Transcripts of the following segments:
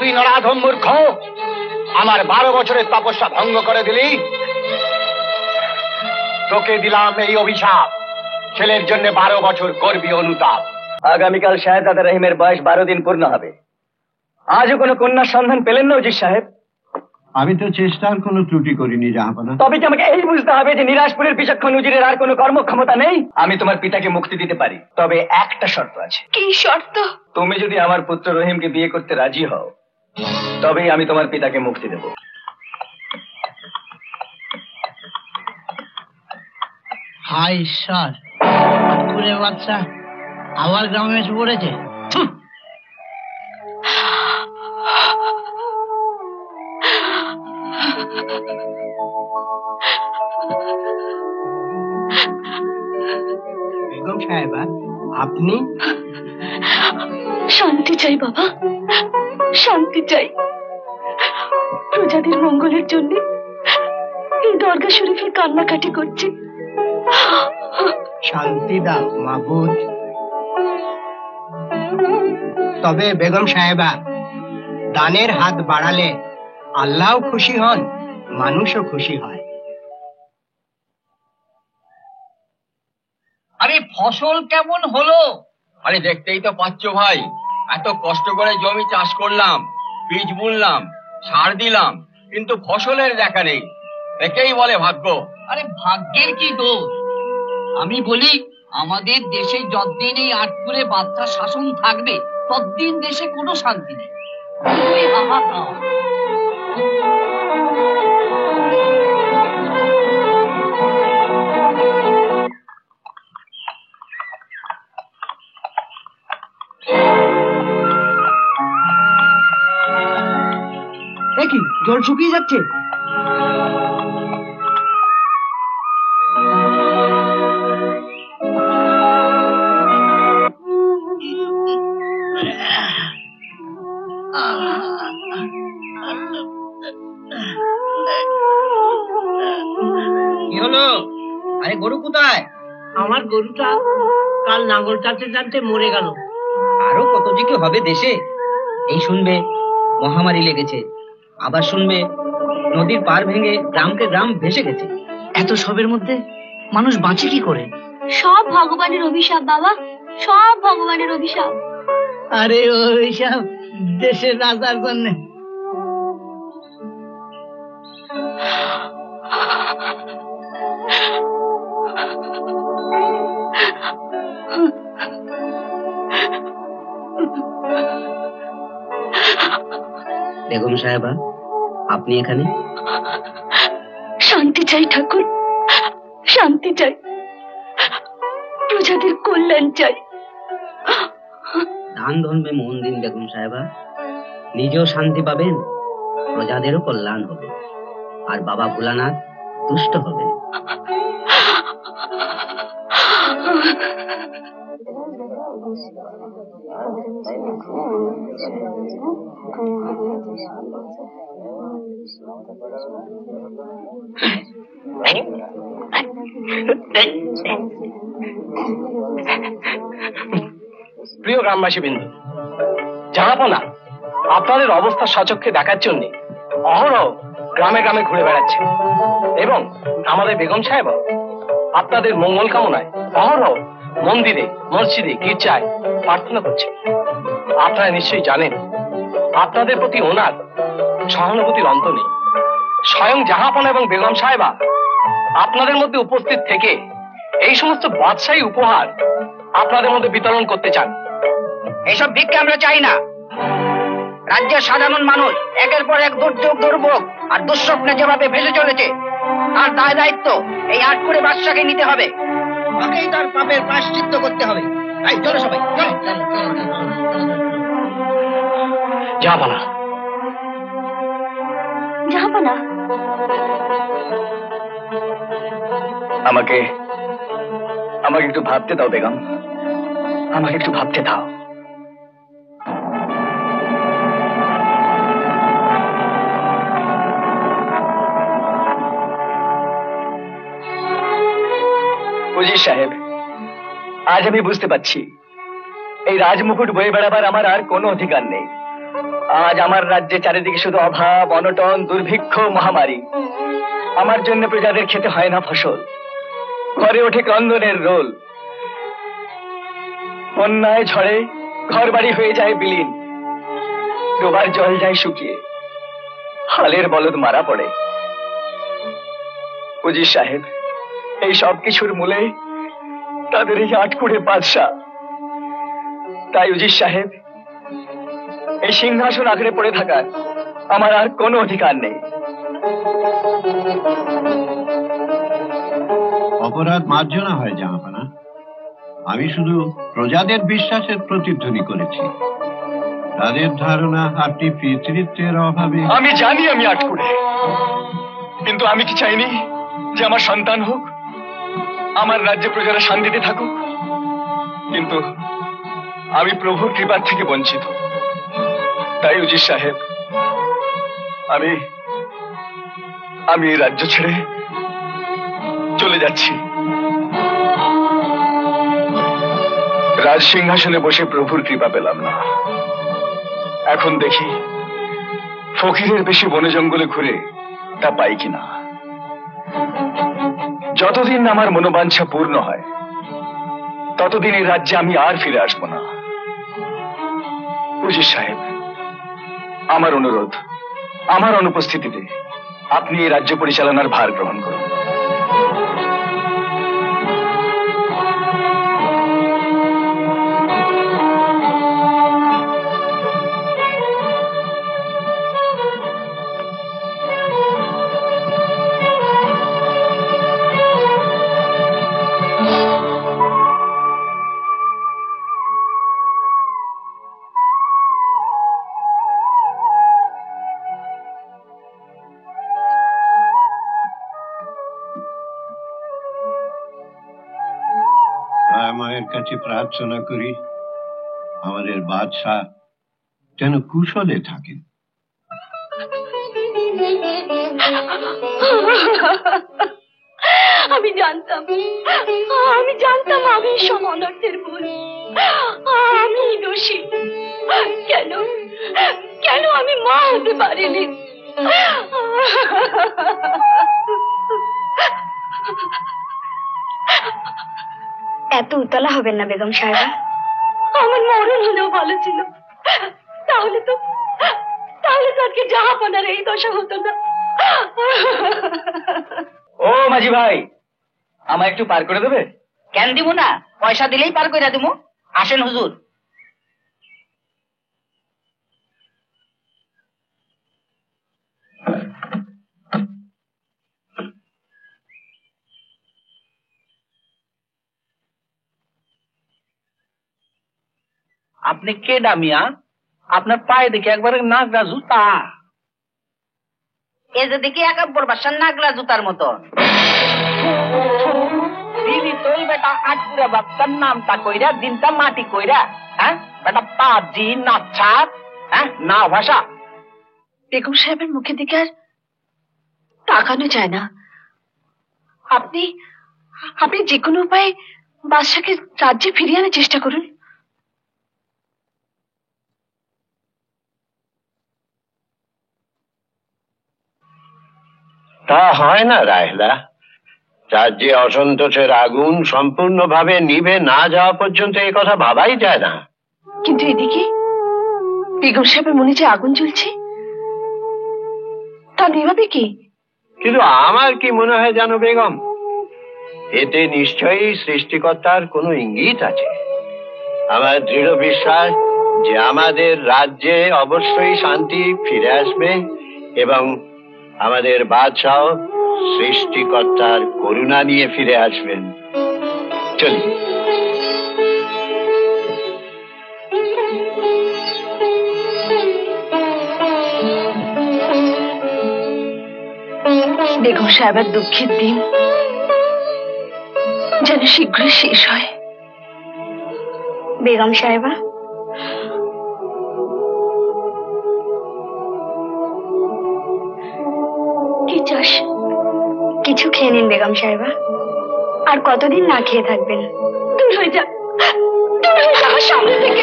তুই নরাধম মূর্খ, আমার 12 বছরের তপস্যা ভঙ্গ করে দিলি। তোকে দিলাম এই অভিশাপ, ছেলের জন্য 12 বছর করবি অনুতাপ। আগামীকাল শাহজাদা রহিমের বয়স 12 দিন পূর্ণ হবে। আজও কোনো কন্যার সন্ধান পেলেন না ওজির সাহেব? আমি তো চেষ্টার কোনো ত্রুটি করিনি জাহাপনা। তবে কি আমাকে এই বুঝতে হবে যে নিরাজপুরের বিচক্ষণ উজিরের আর কোনো কর্মক্ষমতা নেই? আমি তোমার পিতাকে মুক্তি দিতে পারি, তবে একটা শর্ত আছে। কি শর্ত? তুমি যদি আমার পুত্র রহিমকে বিয়ে করতে রাজি হও, তবেই আমি তোমার পিতাকে মুক্তি দেব। হায় ঈশ্বর, পুরে বাচ্চা আবার গ্রামে এসে পড়েছে। বেগম সাহেবা, আপনি? শান্তি চাই বাবা, শান্তি চাই। প্রজাদের মঙ্গলের জন্য এই দরগা শরীফে কান্নাকাটি করছে। শান্তি দাও মাবুদ। তবে বেগম সাহেবা, দানের হাত বাড়ালে আল্লাহও খুশি হন, মানুষও খুশি হয়। আরে ফসল কেমন হলো? আরে দেখতেই তো পাচ্ছ ভাই, এত কষ্ট করে জমি চাষ করলাম, বীজ বুনলাম, সার দিলাম, কিন্তু ফসলের দেখা নেই। একেই বলে ভাগ্য। আরে ভাগ্যের কি দোষ? আমি বলি, আমাদের দেশে যতদিন এই আটপুরে বাচ্চা শাসন থাকবে, ততদিন দেশে কোনো শান্তি নেই। হাহাকার। দেখি জল শুকিয়ে যাচ্ছে। কি হলো? আরে গরু কোথায়? আমার গরুটা কাল নাঙ্গল টানতে টানতে মরে গেল। আরো কত যে কি হবে দেশে। এই শুনবে মহামারী লেগেছে, আবার শুনবে নদীর পার ভেঙে গ্রামকে গ্রাম ভেসে গেছে। এত সবের মধ্যে মানুষ বাঁচে কি করে? সব ভগবানের অভিশাপ বাবা, সব ভগবানের অভিশাপ। আরে ওইসব দেশের রাজার জন্য। বেগম সাহেবা, আপনি এখানে? শান্তি চাই ঠাকুর, শান্তি চাই, প্রজাদের কল্যাণ চাই। দান ধর্মে মন দিন বেগম সাহেবা, নিজেও শান্তি পাবেন, প্রজাদেরও কল্যাণ হবে, আর বাবা ভোলানাথ তুষ্ট হবেন। প্রিয় গ্রামবাসী বিন্দু, জাহাপনা আপনাদের অবস্থা সচক্ষে দেখার জন্য অহরহ গ্রামে গ্রামে ঘুরে বেড়াচ্ছে, এবং আমাদের বেগম সাহেব আপনাদের মঙ্গল কামনায় অহরহ মন্দিরে, মসজিদে, গির্জায় প্রার্থনা করছে। আপনারা নিশ্চয়ই জানেন আপনাদের প্রতি ওনার সহানুভূতির অন্ত নেই। স্বয়ং জাহাপনা এবং বেগম সাহেবা আপনাদের মধ্যে উপস্থিত থেকে এই সমস্ত বাদশাহী উপহার আপনাদের মধ্যে বিতরণ করতে চান। এসব ভিক্ষা আমরা চাই না। রাজ্যের সাধারণ মানুষ একের পর এক দুর্যোগ, দুর্ভোগ আর দুঃস্বপ্নে যেভাবে ভেসে চলেছে, তার দায় দায়িত্ব এই আটপুরে বাদশাকে নিতে হবে। তাকেই তার পাপের প্রায়শ্চিত্ত করতে হবে। তাই চলো সবাই, চলো। জাহাপনা, জাহাপনা, আমাকে একটু ভাবতে দাও বেগম, আমাকে একটু ভাবতে দাও। উজির সাহেব, আজ আমি বুঝতে পারছি এই রাজমুকুট বয়ে বেড়াবার আমার আর কোনো অধিকার নেই। আজ আমার রাজ্যে চারিদিকে শুধু অভাব, অনটন, দুর্ভিক্ষ, মহামারী। আমার জন্য প্রজাদের খেতে হয় না ফসল, ঘরে ওঠে ক্রন্দনের রোল। বন্যায় ঝড়ে ঘর বাড়ি হয়ে যায় বিলীন, ডোবার জল যায় শুকিয়ে, হালের বলদ মারা পড়ে। উজির সাহেব, এই সব কিছুর মূলে তাদের এই আটকুড়ে বাদশাহ। তাই উজির সাহেব, এই সিংহাসন আঁকড়ে পড়ে থাকার আমার আর কোনো অধিকার নেই। অপরাধ মার্জনা হয় জাহাপানা। আমি শুধু প্রজাদের বিশ্বাসের প্রতিধ্বনি করেছি। তাদের ধারণা আপনি পিতৃত্বের অভাবে। আমি জানি আমি আটকুড়ে, কিন্তু আমি কি চাইনি যে আমার সন্তান হোক, আমার রাজ্যে প্রজারা শান্তিতে থাকুক? কিন্তু আমি প্রভুর কৃপার থেকে বঞ্চিত। তাই উজির সাহেব, আমি এই রাজ্য ছেড়ে চলে যাচ্ছি। রাজ সিংহাসনে বসে প্রভুর কৃপা পেলাম না, এখন দেখি ফকিরের বেশি বনে জঙ্গলে ঘুরে তা পাই কিনা। যতদিন আমার মনোবাঞ্ছা পূর্ণ হয় ততদিন এই রাজ্যে আমি আর ফিরে আসবো না। উজির সাহেব, আমার অনুরোধ, আমার অনুপস্থিতিতে আপনি এই রাজ্য পরিচালনার ভার গ্রহণ করুন। মায়ের কাছে প্রার্থনা করি আমাদের বাদশাহ যেন কুশলে থাকেন। আমি জানতাম আমি সব অনর্থের ভুল। আমি দোষী। কেন আমি মা হতে পারিনি? এত উতলা হবেন না বেগম সাহেবা। আমার মরণ হলেও ভালো ছিল, তাহলে তো আজকে জাহাপনার এই দশা হতো না। ও মাঝি ভাই, আমায় একটু পার করে দেবে? কেন দিব না, পয়সা দিলেই পার করে দিব। আসেন হুজুর। আপনি কে ডামিয়া? আপনার পায়ে দেখে একবারে নাগরা জুতা। এ যে দেখি একাব্বর বাসার নাগলা জুতার মতন। দিদি তোল বেটা আটকুরা বাচ্চার নামটা কইরা দিনটা মাটি কইরা, হ্যাঁ বেটা পাজি নাচ্ছাত, হ্যাঁ না ভাষা। বেগম সাহেবের মুখের দিকে আর তাকানো যায় না। আপনি যে কোনো উপায়ে বাদশাকে রাজ্যে ফিরিয়ে আনার চেষ্টা করুন। তা হয় না রায়লা। রাজ্যে অসন্তোষের আগুন সম্পূর্ণভাবে নিভে না যাওয়া পর্যন্ত এই কথা ভাবাই যায় না। কিন্তু এদিকে বেগম সাহেবের মনে যে আগুন জ্বলছে, তা নেভাবে কি? কিন্তু আমার কি মনে হয় জানো বেগম, এতে নিশ্চয়ই সৃষ্টিকর্তার কোনো ইঙ্গিত আছে। আমার দৃঢ় বিশ্বাস যে আমাদের রাজ্যে অবশ্যই শান্তি ফিরে আসবে এবং আমাদের বাদশাহ সৃষ্টিকর্তার করুণা নিয়ে ফিরে আসবেন। চলি। বেগম সাহেবের দুঃখের দিন যেন শীঘ্রই শেষ হয়। বেগম সাহেবা, কি চাস? কিছু খেয়ে নিন বেগম সাহেবা। আর কতদিন না খেয়ে থাকবেন? দূর হয়ে যা, দূর হয়ে যা আমার সামনে থেকে।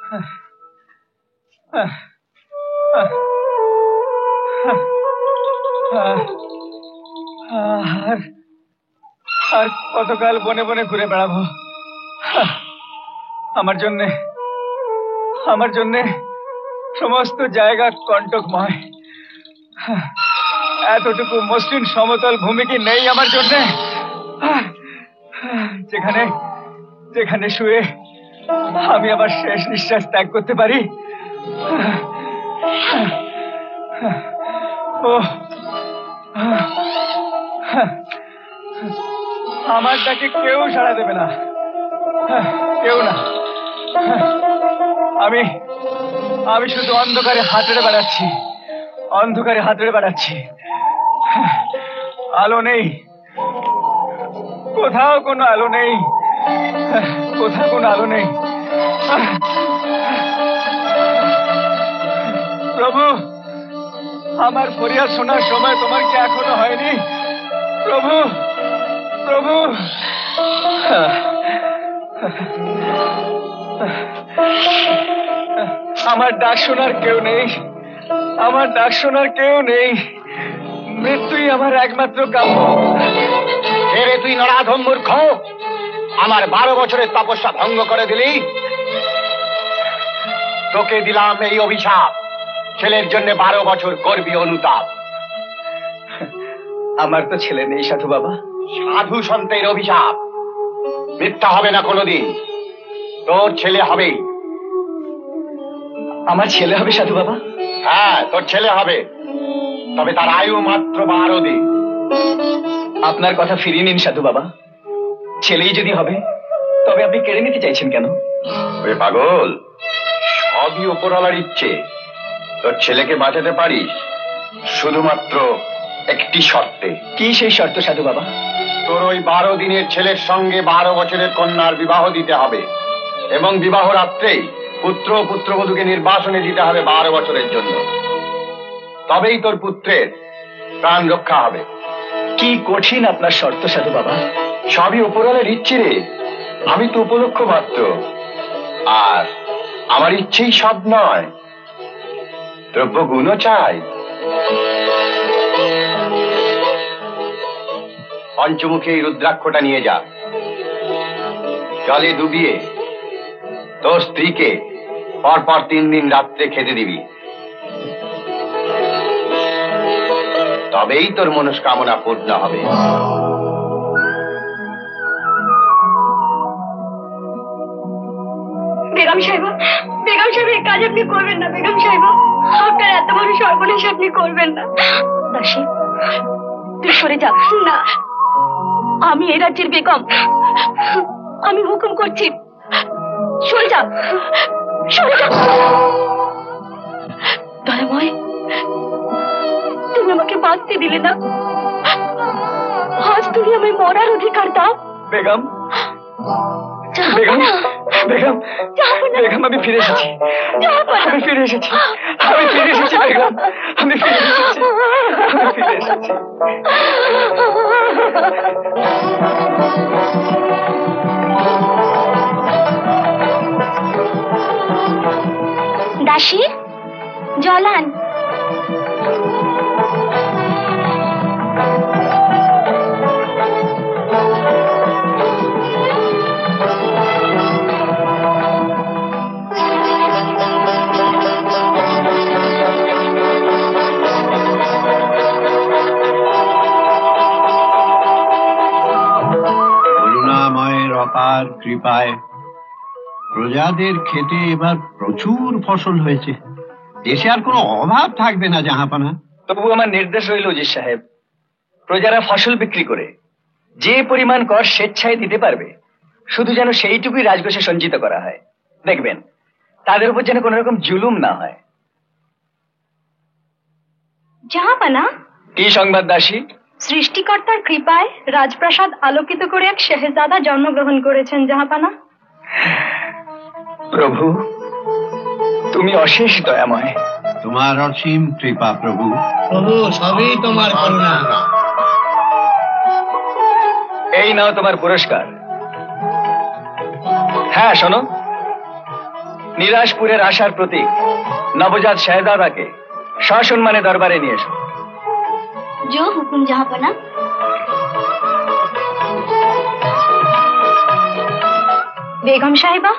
আর কতকাল বনে বনে ঘুরে বেড়াবো? আমার জন্যে সমস্ত জায়গা কণ্টকময়। এতটুকু মসৃণ সমতল ভূমি কি নেই আমার জন্যে, যেখানে শুয়ে আমি আমার শেষ নিঃশ্বাস ত্যাগ করতে পারি? আমার ডাকে কেউ সাড়া দেবে না, কেউ না। আমি শুধু অন্ধকারে হাতড়ে বেড়াচ্ছি। আলো নেই, কোথাও কোনো আলো নেই। প্রভু, আমার ফরিয়াদ শোনার সময় তোমার কি এখনো হয়নি? প্রভু, আমার ডাক শোনার কেউ নেই। মৃত্যুই আমার একমাত্র কাম্য। রে তুই নরাধম মূর্খ, আমার 12 বছরের তপস্যা ভঙ্গ করে দিলি। তোকে দিলাম এই অভিশাপ, ছেলের জন্য 12 বছর করবি অনুতাপ। আমার তো ছেলে নেই সাধু বাবা। সাধু সন্তের অভিশাপ মিথ্যা হবে না কোনোদিন। তোর ছেলে হবে। আমার ছেলে হবে সাধু বাবা? হ্যাঁ, তোর ছেলে হবে, তবে তার আয়ু মাত্র 12 দিন। আপনার কথা ফিরিয়ে নিন সাধু বাবা। ছেলেই যদি হবে, তবে আপনি কেড়ে নিতে চাইছেন কেন? ওরে পাগল, সবই উপরওয়ালার ইচ্ছে। তোর ছেলেকে বাঁচাতে পারিস শুধুমাত্র একটি শর্তে। কি সেই শর্ত সাধু বাবা? তোর ওই 12 দিনের ছেলের সঙ্গে 12 বছরের কন্যার বিবাহ দিতে হবে, এবং বিবাহ রাত্রেই পুত্র ও পুত্রবধূকে নির্বাসনে দিতে হবে 12 বছরের জন্য। তবেই তোর পুত্রের প্রাণ রক্ষা হবে। কি কঠিন আপনার শর্ত সাধু বাবা। সবই উপরওয়ালার ইচ্ছে রে, আমি তো উপলক্ষ মাত্র। আর আমার ইচ্ছেই সব নয়, দ্রব্য গুণও চাই। পঞ্চমুখী এই রুদ্রাক্ষটা নিয়ে যা, জলে ডুবিয়ে তোর স্ত্রীকে পরপর 3 দিন রাত্রে খেতে দিবি। তবেই তোর মনস্কামনা পূর্ণ হবে। বেগম সাহেবা, এই কাজ আপনি করবেন না। বেগম সাহেবা, আপনার এত বড় সর্বনাশ আপনি করবেন না। দাসী, তুই সরে যা। না, আমি এই রাজ্যের বেগম, আমি হুকুম করছি, সরে যা। দয়াময়, তুমি আমাকে বাঁচতে দিলে না, আজ তুমি আমায় মরার অধিকার দাও। বেগম, আমি ফিরে এসেছি। বেগম, আমি ফিরে এসেছি। দাসী, জল আন। অপার কৃপায় প্রজাদের খেতে এবার প্রচুর ফসল হয়েছে। দেশে আর কোনো অভাব থাকবে না জাহাপানা। তবু আমার নির্দেশ রইল ওজির সাহেব, প্রজারা ফসল বিক্রি করে যে পরিমাণ কর স্বেচ্ছায় দিতে পারবে, শুধু যেন সেইটুকুই রাজকোষে সঞ্চিত করা হয়। দেখবেন তাদের উপর যেন কোনো রকম জুলুম না হয়। জাহাপানা, কি সংবাদ দাসী? সৃষ্টিকর্তার কৃপায় রাজপ্রাসাদ আলোকিত করে এক শেহজাদা জন্মগ্রহণ করেছেন জাহাপানা। প্রভু, তুমি অশেষ দয়াময়। তোমার অসীম কৃপা প্রভু। প্রভু, সবই তোমার করুণা। এই নাও তোমার পুরস্কার। হ্যাঁ শোনো, নিরাশপুরের আশার প্রতীক নবজাত শাহজাদাকে সসম্মানে দরবারে নিয়ে এসো। जो हुकुम जहांपना। বেগম সাহেবা,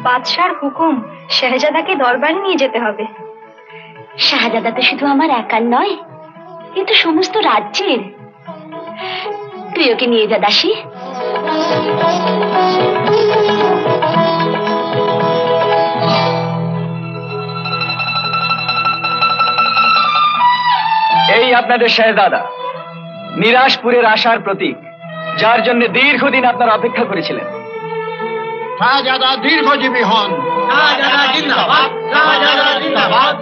বাদশার হুকুম শাহজাদাকে দরবারে নিয়ে যেতে হবে। শাহজাদা তো শুধু আমার একার নয়, কিন্তু সমস্ত রাজ্যের। তুই ওকে নিয়ে যা দাসী। এই আপনাদের শাহজাদা, নিরাশপুরের আশার প্রতীক, যার জন্য দীর্ঘদিন আপনারা অপেক্ষা করেছিলেন। শাহজাদা দীর্ঘজীবী হন। শাহজাদা জিন্দাবাদ, শাহজাদা জিন্দাবাদ।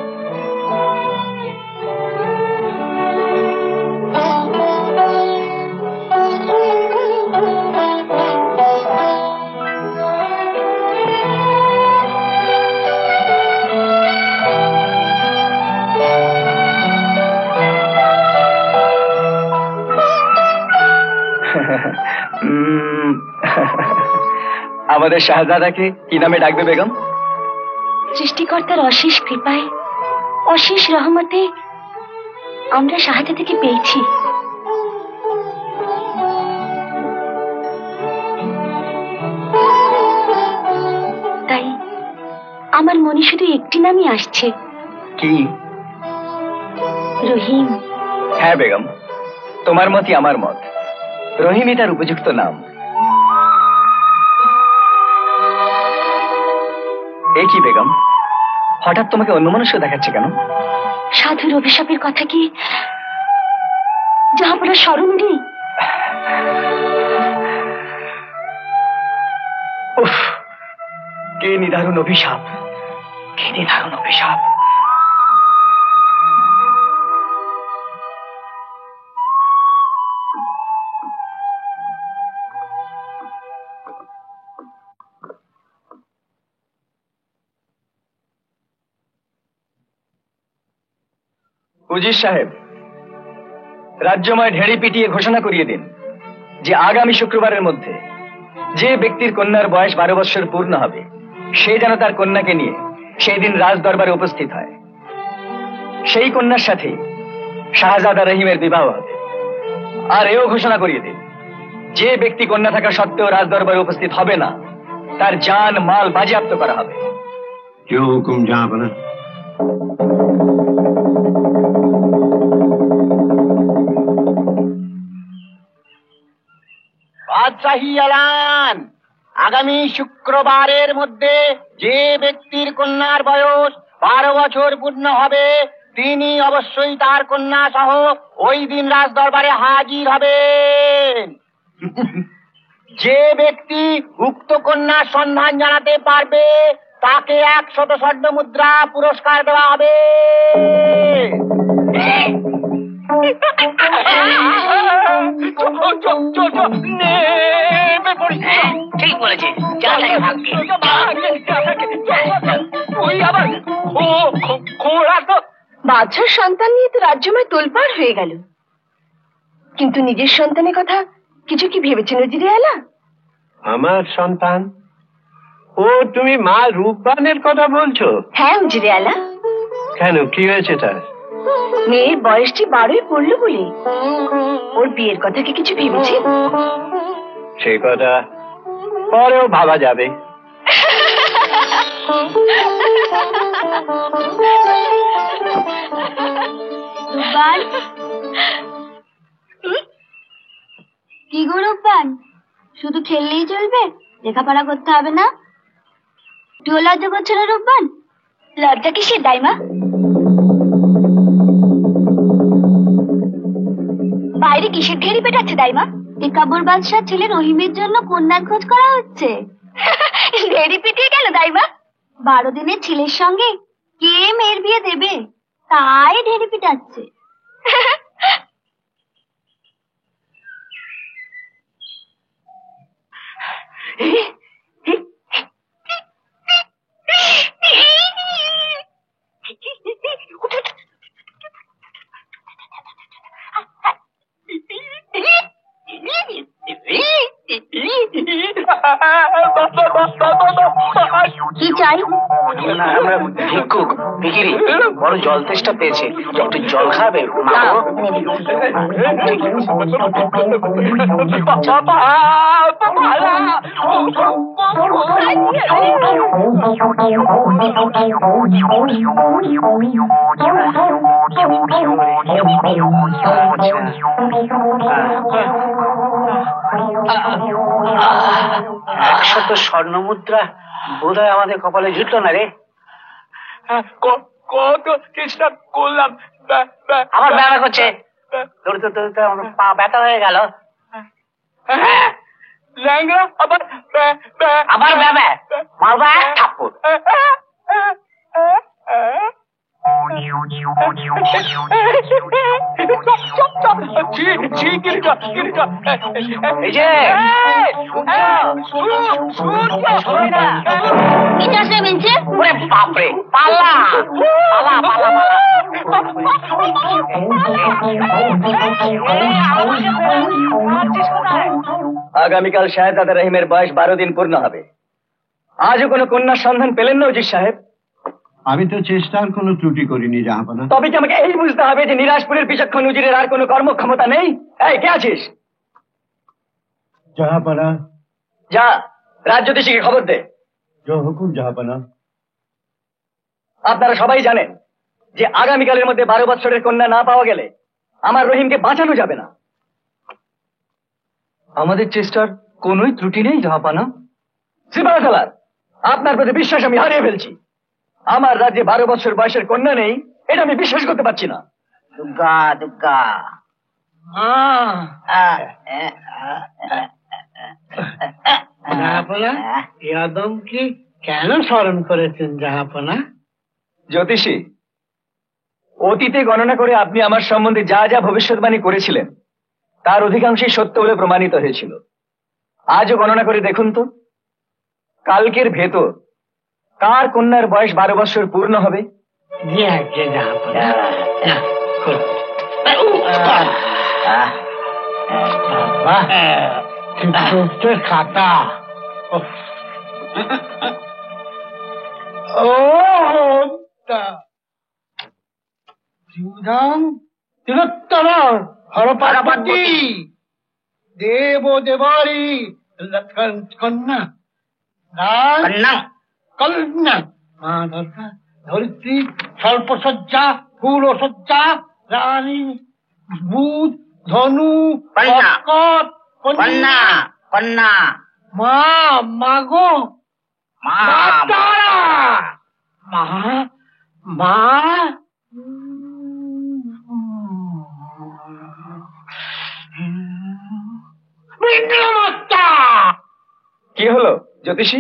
আমাদের শাহজাদাকে কি নামে ডাকবে বেগম? সৃষ্টিকর্তার অশেষ কৃপায়, অশেষ রহমতে আমরা শাহজাদাকে পেয়েছি। তাই আমার মনে শুধু একটি নামই আসছে। কি? রহিম। হ্যাঁ বেগম, তোমার মতই আমার মত। রহিমই তার উপযুক্ত নাম। এ কি বেগম, হঠাৎ তোমাকে অন্যমনস্ক দেখাচ্ছে কেন? সাধুর অভিশাপের কথা কি জাহাপনা স্মরণ নেই? উফ, কে নিদারুণ অভিশাপ, কে নিদারুণ অভিশাপ। উজির সাহেব, রাজ্যময় ঢেড়ি পিটিয়ে ঘোষণা করিয়ে দিন যে আগামী শুক্রবারের মধ্যে যে ব্যক্তির কন্যার বয়স 12 বৎসর পূর্ণ হবে, সে যেন তার কন্যাকে নিয়ে সেই দিন রাজ দরবারে উপস্থিত হয়। সেই কন্যার সাথে শাহজাদা রহিমের বিবাহ হবে। আর এও ঘোষণা করিয়ে দিন, যে ব্যক্তি কন্যা থাকা সত্ত্বেও রাজ দরবারে উপস্থিত হবে না, তার জান মাল বাজেয়াপ্ত করা হবে। जो हुकुम जहांपना। বাদশাহী এলান, আগামী শুক্রবারের মধ্যে যে ব্যক্তির কন্যার বয়স 12 বছর পূর্ণ হবে, তিনি অবশ্যই তার কন্যা সহ ওই দিন রাজ দরবারে হাজির হবেন। যে ব্যক্তি উক্ত কন্যার সন্ধান জানাতে পারবে, তাকে 100 স্বর্ণ মুদ্রা পুরস্কার দেওয়া হবে। ঠিক বলেছিস, যা থাকে ভাগ্যে। বাদশার সন্তান নিয়ে তো রাজ্যময় তোলপাড় হয়ে গেল, কিন্তু নিজের সন্তানের কথা কিছু কি ভেবেছেন উজিরে আলা? আমার সন্তান? ও, তুমি মা রূপবানের কথা বলছো? হ্যাঁ উজিরে আলা। কেন, কি হয়েছে তার? মেয়ের বয়সটি 12ই পড়লো বলে ওর বিয়ের কথা কি কিছু ভেবেছেন? সে কথা পরেও ভাবা যাবে। কি গো রূপবান, শুধু খেললেই চলবে? লেখাপড়া করতে হবে না? তুই লজ্জা করছো না রূপবান? লজ্জা কিসের দাইমা? বাইরে কিসের ঢেড়ি পেটাচ্ছে দাইমা? টেকাবুর বাদশার ছেলে রহিমের জন্য কন্যার খোঁজ করা হচ্ছে। ঢেড়ি পিটিয়ে গেল দাইমা? 12 দিনের ছেলের সঙ্গে কে মেয়ের বিয়ে দেবে, তাই ঢেড়ি পিটাচ্ছে। কি চাই? আমরা ভিক্ষুক ভিখিরি, বড় জল তেষ্টা পেয়েছে, একটু জল খাবে মা গো? একশত স্বর্ণ মুদ্রা বোধহয় আমাদের কপালে জুটলো না রে। কত চেষ্টা করলাম, আমার ব্যথা করছে, দৌড়তে দৌড়তে আমার পা ব্যথা হয়ে গেল। ল্যাংড়া আবার আবার ব্যাবে মারবা এক থাপ্পড়। এই যে ওরে বাপরে, পালা পালা পালা পালা। আগামীকাল শাহেজাদা রহিমের বয়স 12 দিন পূর্ণ হবে। আজও কোনো কন্যার সন্ধান পেলেন না উজির সাহেব? আমি তো চেষ্টার কোনো ত্রুটি করিনি জাহাপনা। তবে কি আমাকে এই বুঝতে হবে যে নিরাজপুরের বিচক্ষণ উজিরের আর কোনো কর্মক্ষমতা নেই? এই কে আছিস? জাহাপনা। যা রাজ্যতীশীকে খবর দে। হুকুম জাহাপনা। আপনারা সবাই জানেন যে আগামীকালের মধ্যে 12 বৎসরের কন্যা না পাওয়া গেলে আমার রহিমকে বাঁচানো যাবে না। আমাদের চেষ্টার কোনোই ত্রুটি নেই জাহাপানা। সিপাহসালার, আপনার প্রতি বিশ্বাস আমি হারিয়ে ফেলছি। আমার রাজ্যে 12 বছর বয়সের কন্যা নেই, এটা আমি বিশ্বাস করতে পারছি না। দুর্গা দুর্গা জাহাপনা, ইয়াদমকে কেন স্মরণ করেছেন জাহাপনা? জ্যোতিষী, অতীতে গণনা করে আপনি আমার সম্বন্ধে যা যা ভবিষ্যৎবাণী করেছিলেন তার অধিকাংশই সত্য বলে প্রমাণিত হয়েছিল। আজও গণনা করে দেখুন তো, কালকের ভেতর কার কন্যার বয়স 12 বছর পূর্ণ হবে? জি আজ্ঞে জাহাপনা। চিত্রগুপ্তের খাতা। ও তিলোত্তম হরপার্বতী দেব দেবারি কন্যা কন্যা কন্যা মা দর্শা ধরিত্রী স্বল্পসজ্জা স্থূলসজ্জা রানী বুধ ধনু কন্যা। কর্কট কন্যা কন্যা মা মাগো মা তারা মা মা বিক্রমত্তা। কি হলো জ্যোতিষী?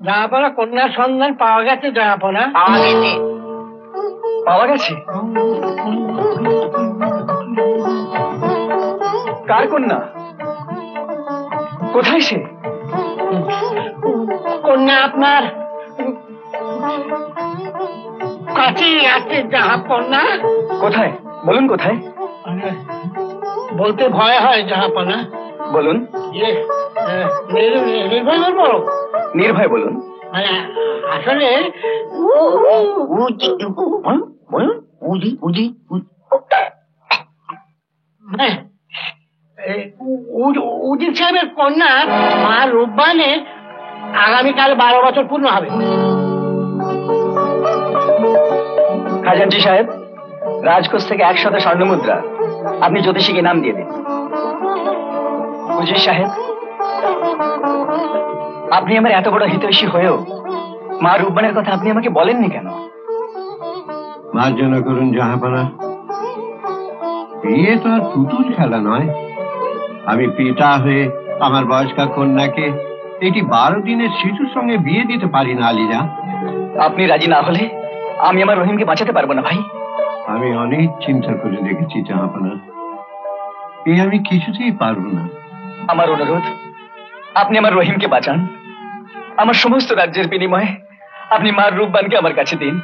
জাহাপনা, কন্যার সন্ধান পাওয়া গেছে জাহাপনা। পাওয়া গেছে। পাওয়া গেছে? কার কন্যা? কোথায় সে? কন্যা আপনার কাছেই আছে জাহাপনা। কোথায় বলুন, কোথায়? বলতে ভয় হয় জাহাপনা। বলুন। নির্ভয় বলবো? নির্ভয় বলুন। মানে আসলে বলুন। উজির সাহেবের কন্যা মা রূপবানের আগামীকাল 12 বছর পূর্ণ হবে। খাজানজি সাহেব, রাজকোষ থেকে 100 স্বর্ণ মুদ্রা আপনি জ্যোতিষীকে নাম দিয়ে দিন। উজির সাহেব, আপনি আমার এত বড় হিতৈষী হয়েও মা রূপবানের কথা আপনি আমাকে বলেননি কেন? মার্জনা করুন জাহাপনা। বিয়ে তো আর পুতুল খেলা নয়। আমি পিতা হয়ে আমার বয়স্কা কন্যাকে এটি 12 দিনের শিশুর সঙ্গে বিয়ে দিতে পারি না আলিজা। আপনি রাজি না হলে আমি আমার রহিমকে বাঁচাতে পারবো না ভাই। আমি অনেক চিন্তা করে দেখেছি জাহাপনা, এই আমি কিছুতেই পারবো না। আমার অনুরোধ, আপনি আমার রহিমকে বাঁচান। আমার সমস্ত রাজ্যের বিনিময়ে আপনি মার রূপবানকে আমার কাছে দিন।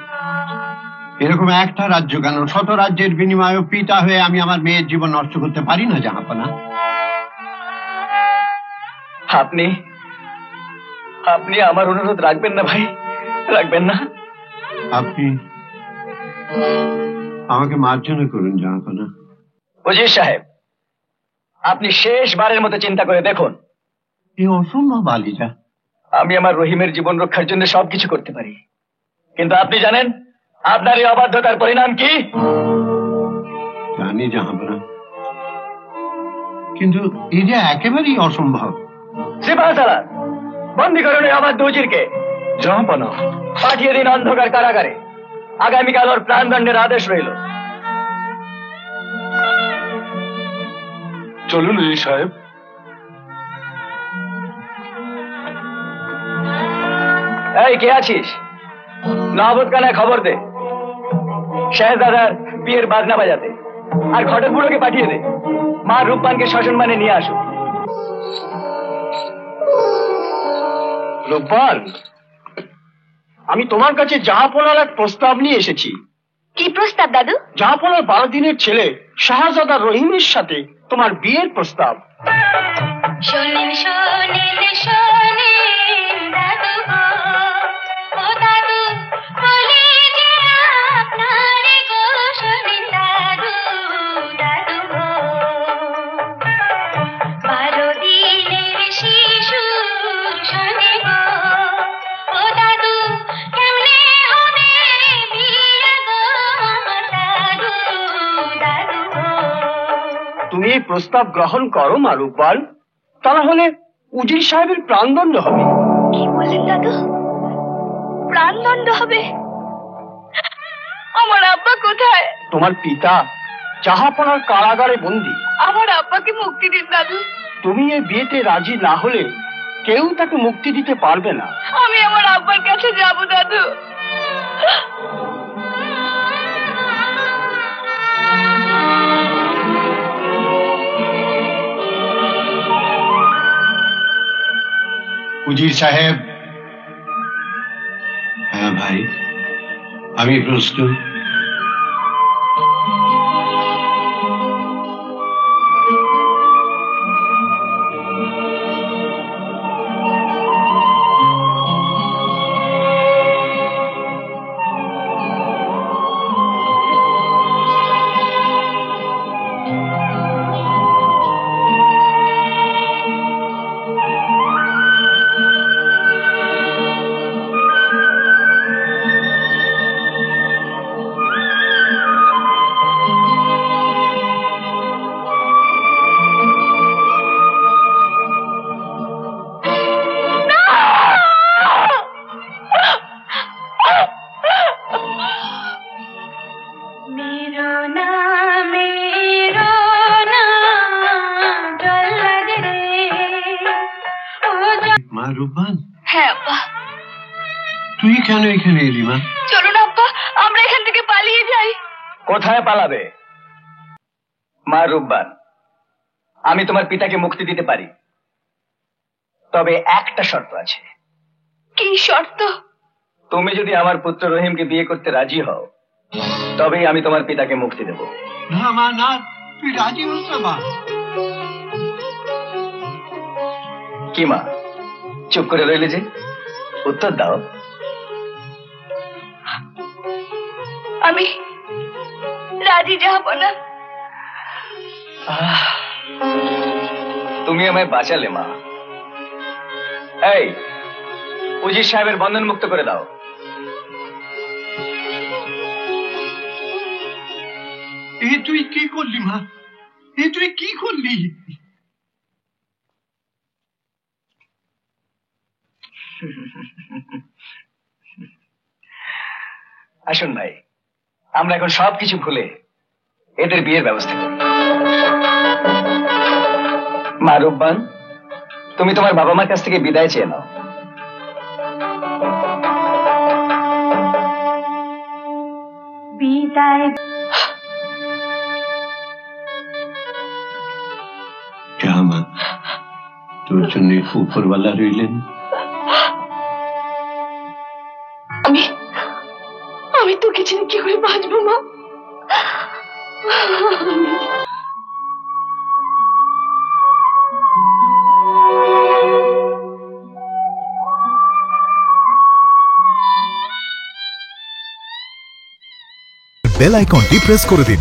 এরকম একটা রাজ্য কেন, 100 রাজ্যের বিনিময়ে পিতা হয়ে আমি আমার মেয়ের জীবন নষ্ট করতে পারি না জাহাপনা। আপনি আমার অনুরোধ রাখবেন না ভাই? রাখবেন না? আপনি আমাকে মার্জনা করুন জাহাপনা। উজির সাহেব, আপনি শেষবারের মতো চিন্তা করে দেখুন। এই অসম্ভব আলীজা। আমি আমার রহিমের জীবন রক্ষার জন্য সবকিছু করতে পারি, কিন্তু আপনি জানেন আপনার এই অবাধ্যতার পরিণাম কি? জানি জাহাপনা, কিন্তু এই যে একেবারেই অসম্ভব। সিপাহসালার, বন্দী করুন এই অবাধ্য উজিরকে। জাহাপনা, পাঠিয়ে দিন অন্ধকার কারাগারে। আগামীকাল ওর প্রাণদণ্ডের আদেশ রইল। চলুন উজির সাহেব। এই কে আছিস? নবতখানায় খবর দে, শেহজাদার বিয়ের বাজনা বাজাতে। আর ঘটক বুড়োকে পাঠিয়ে দে, মা রূপবানকে শাসন মানে নিয়ে আসো। রূপবান, আমি তোমার কাছে জাহাপনার এক প্রস্তাব নিয়ে এসেছি। কি প্রস্তাব দাদু? জাহাপনার 12 দিনের ছেলে শাহজাদা রহিমের সাথে তোমার বিয়ের প্রস্তাব। শোনেন শোনেন শোনেন দাদু গো, ও দাদু বলে যে আপনার গো, শোনেন দাদু দাদু গো, 12 দিনের শিশুর শোনে গো, ও দাদু কেমনে হবে বিয়ে গো, দাদু দাদু গো। তুমি এই প্রস্তাব গ্রহণ করো মা রূপবান, তা না হলে উজির সাহেবের প্রাণদণ্ড হবে। কি বললেন দাদু? প্রাণদণ্ড হবে? আমার আব্বা কোথায়? তোমার পিতা জাহাপনার কারাগারে বন্দী। আমার আব্বাকে মুক্তি দিন দাদু। তুমি এই বিয়েতে রাজি না হলে কেউ তাকে মুক্তি দিতে পারবে না। আমি আমার আব্বার কাছে যাব দাদু। উজির সাহেব। হ্যাঁ ভাই, আমি প্রস্তুত। मेरो ना जल्लाद रे, ও মা রূপবান, হ্যাঁ আব্বা। তুই কেন এখানে এলি মা? চলুন আব্বা, আমরা এখান থেকে পালিয়ে যাই। কোথায় পালাবে? মা রূপবান, আমি তোমার পিতাকে মুক্তি দিতে পারি, তবে একটা শর্ত আছে। কি শর্ত? তুমি যদি আমার পুত্র রহিমকে বিয়ে করতে রাজি হও, তবেই আমি তোমার পিতাকে মুক্তি দেব। না মা না, তুই রাজি হস না মা। কি মা, চুপ করে রইলে যে? উত্তর দাও। আমি রাজি জাহাপনা। তুমি আমায় বাঁচালে মা। এই উজির সাহেবের বন্ধন মুক্ত করে দাও। এ তুই কি করলি মা? এ তুই কি করলি? আসুন ভাই, আমরা এখন সবকিছু ভুলে এদের বিয়ের ব্যবস্থা করি। মা রূপবান, তুমি তোমার বাবা মার কাছ থেকে বিদায় চেয়ে নাও। বিদায়। যা মা, তোর জন্য উপরওয়ালা রইলেন। আমি তোকে ছেড়ে কি করে বাঁচবো মা? বেল আইকনটি প্রেস করে দিন।